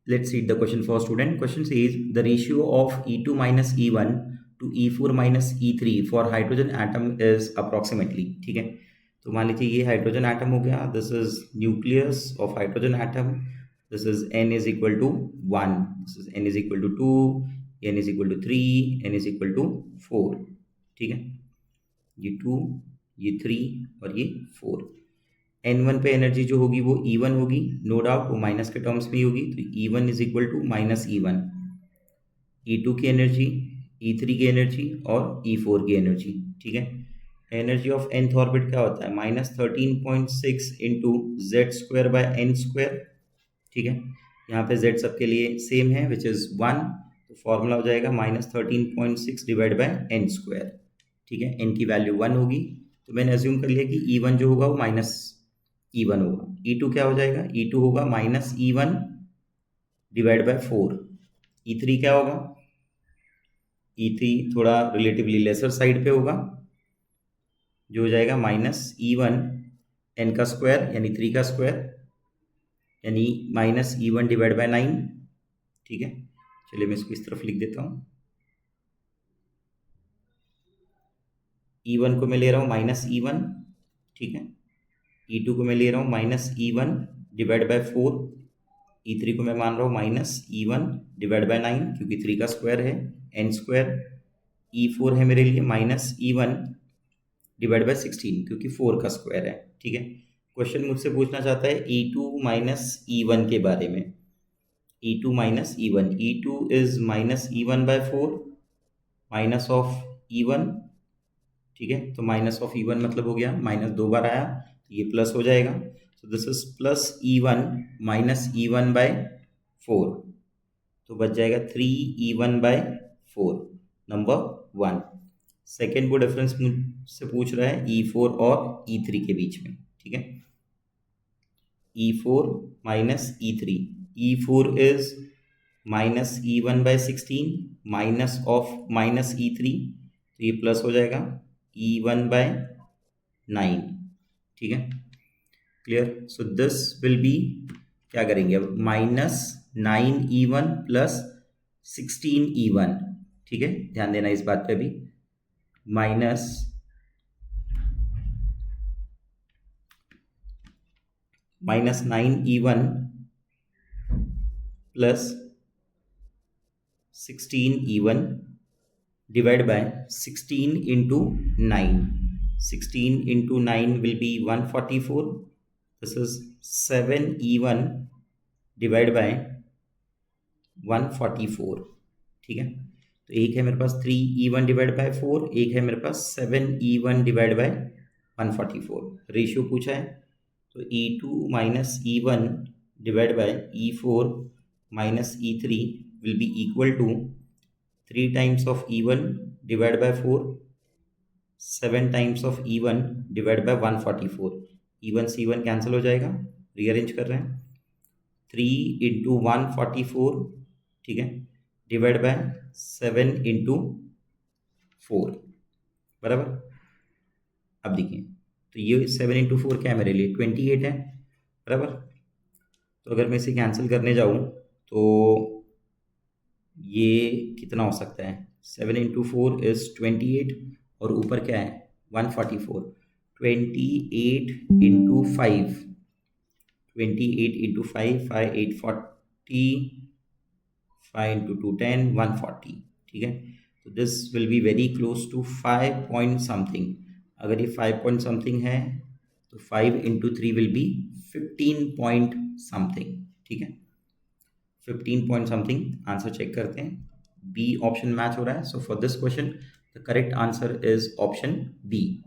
let's read the question for student. Question says the ratio of E2 minus E1 to E4 minus E3 for hydrogen atom is approximately. ठीक है, तो मान लीजिए ये hydrogen atom हो गया, this is nucleus of hydrogen atom, this is n is equal to 1, this is n is equal to 2, n is equal to 3, n is equal to 4. ठीक है, ये 2, ये 3 और ये 4. N1 पे एनर्जी जो होगी वो E1 होगी, नो डाउट वो माइनस के टर्म्स में ही होगी, तो E1 is equal to minus E1. E2 की एनर्जी, E3 की एनर्जी और E4 की एनर्जी. ठीक है, एनर्जी ऑफ nth ऑर्बिट क्या होता है, -13.6 into Z square by n square. ठीक है, यहाँ पे z सबके लिए सेम है विच इज 1, तो फॉर्मूला हो जाएगा -13.6 डिवाइड बाय एन स्क्वायर. ठीक है, n की वैल्यू 1 होगी, तो मैंने अज्यूम कर लिया कि E1 जो होगा वो माइनस E1 होगा. E2 क्या हो जाएगा, E2 होगा minus E1 divide by 4. E3 क्या होगा, E3 थोड़ा रिलेटिवली लेसर साइड पे होगा, जो हो जाएगा -E1 n का स्क्वायर यानी 3 का स्क्वायर यानी -E1 डिवाइड बाय 9. ठीक है, चलिए मैं इसको इस तरफ लिख देता हूँ. E1 को मैं ले रहा हूँ -E1. ठीक है, E2 को मैं ले रहा हूँ -E1 डिवाइड बाय 4. E3 को मैं मान रहा हूँ -E1 डिवाइड बाय 9 क्योंकि 3 का स्क्वायर है, n स्क्वायर. E4 है मेरे लिए -E1 डिवाइड बाय 16 क्योंकि 4 का स्क्वायर है. ठीक है, क्वेश्चन मुझसे पूछना चाहता है E2 माइनस E1 के बारे में. E2 minus E1, E2 is -E1 by 4 minus of E1. ठीक है, तो माइनस ऑफ E1 मतलब हो गया माइनस 2 बार आया तो ये प्लस हो जाएगा, तो this is plus E1 minus E1 by 4, तो बच जाएगा 3E1 बाय 4, नंबर 1. सेकेंड वो डिफरेंस मुझसे पूछ रहा है E4 और E3 के बीच में. ठीक है, E4 minus E3, E4 is minus E1 by 16 minus of minus E3, तो ये प्लस हो जाएगा E1 बाय 9. ठीक है, clear. So this will B, क्या करेंगे अब, -9E1 प्लस 16E1. ठीक है, ध्यान देना इस बात पे भी, -9E1 plus 16E1 divide by 16 into 9. 16 into 9 will be 144. This is 7E1 divided by 144. ठीक है, तो एक है मेरे पास 3E1 डिवाइड बाय 4, एक है मेरे पास 7E1 डिवाइड बाय 144. रेशियो पूछा है, तो E2 minus E1 divide by E4 minus E3 will be equal to 3 times of E1 divide by 4, 7 times of E1 divide by 144. E1 से E1 कैंसिल हो जाएगा, rearrange कर रहे हैं, 3 इंटू 144. ठीक है, डिवाइड बाय 7 इंटू 4, बराबर. अब देखिए, तो ये 7 इंटू 4 क्या है मेरे लिए, 28 है, बराबर. तो अगर मैं इसे कैंसिल करने जाऊँ तो ये कितना हो सकता है, 7 इंटू 4 इज 28 और ऊपर क्या है 144. 28 इंटू 5, 28 इंटू 5, 5 8 40, 5 इंटू 2 10, 140. ठीक है, तो this will be very close to 5 point something. अगर ये 5 पॉइंट समथिंग है तो 5 into 3 will be 15 point something. ठीक है, 15 पॉइंट समथिंग. आंसर चेक करते हैं, बी ऑप्शन मैच हो रहा है. So for this question the correct answer is option B.